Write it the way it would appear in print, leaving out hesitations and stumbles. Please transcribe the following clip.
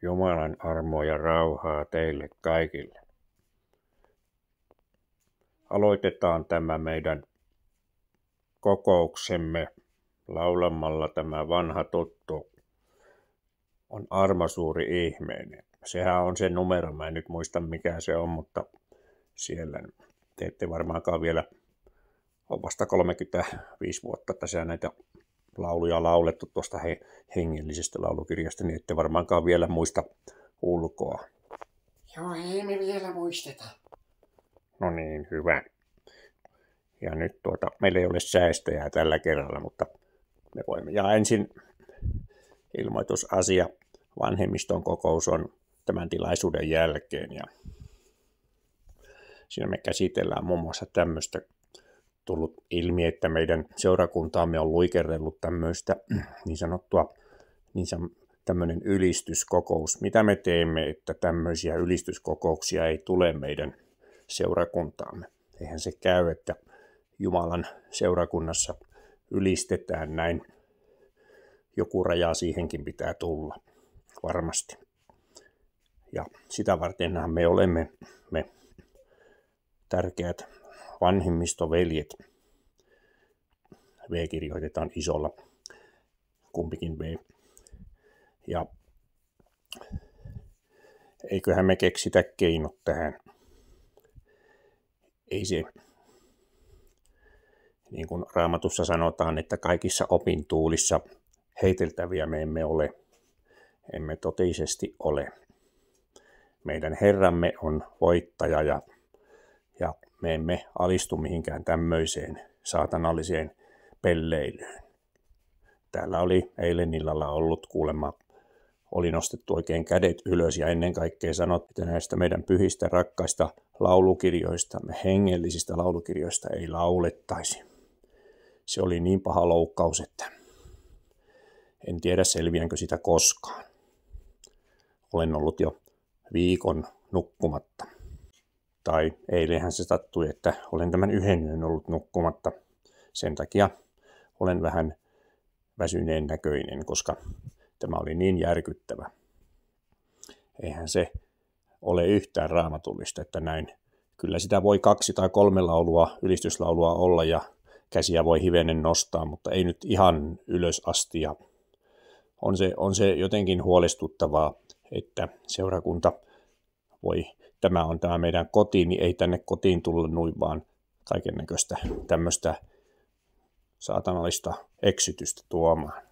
Jumalan armoa ja rauhaa teille kaikille. Aloitetaan tämä meidän kokouksemme laulamalla tämä vanha tuttu on armo suuri ihmeinen. Sehän on se numero, mä en nyt muista mikä se on, mutta siellä te ette varmaankaan vielä ole vasta 35 vuotta tässä näitä lauluja laulettu tuosta hengellisestä laulukirjasta, niin ette varmaankaan vielä muista ulkoa. Joo, ei me vielä muisteta. No niin, hyvä. Ja nyt meillä ei ole säästöjä tällä kerralla, mutta me voimme. Ja ensin ilmoitusasia. Vanhemmiston kokous on tämän tilaisuuden jälkeen. Ja siinä me käsitellään muun muassa tämmöistä tullut ilmi, että meidän seurakuntaamme on luikerrellut tämmöistä tämmöinen ylistyskokous. Mitä me teemme, että tämmöisiä ylistyskokouksia ei tule meidän seurakuntaamme? Eihän se käy, että Jumalan seurakunnassa ylistetään näin. Joku raja siihenkin pitää tulla, varmasti. Ja sitä vartenhan me olemme, me tärkeät vanhemmistoveljet. V kirjoitetaan isolla, kumpikin V. Ja eiköhän me keksitä keinot tähän. Ei se, niin kuin Raamatussa sanotaan, että kaikissa opintuulissa heiteltäviä me emme ole. Emme totisesti ole. Meidän Herramme on voittaja ja me emme alistu mihinkään tämmöiseen saatanalliseen pelleilyyn. Täällä oli eilen illalla ollut kuulemma, oli nostettu oikein kädet ylös ja ennen kaikkea sanottu, että näistä meidän pyhistä rakkaista laulukirjoista, me hengellisistä laulukirjoista ei laulettaisi. Se oli niin paha loukkaus, että en tiedä selviänkö sitä koskaan. Olen ollut jo viikon nukkumatta. Tai eilenhän se sattui, että olen tämän yhden yön ollut nukkumatta. Sen takia olen vähän väsyneen näköinen, koska tämä oli niin järkyttävä. Eihän se ole yhtään raamatullista, että näin. Kyllä sitä voi 2 tai 3 laulua, ylistyslaulua olla ja käsiä voi hivenen nostaa, mutta ei nyt ihan ylös asti. Ja on se jotenkin huolestuttavaa, että seurakunta tämä on tämä meidän koti, niin ei tänne kotiin tulla noin vaan kaikennäköistä tämmöistä saatanallista eksytystä tuomaan.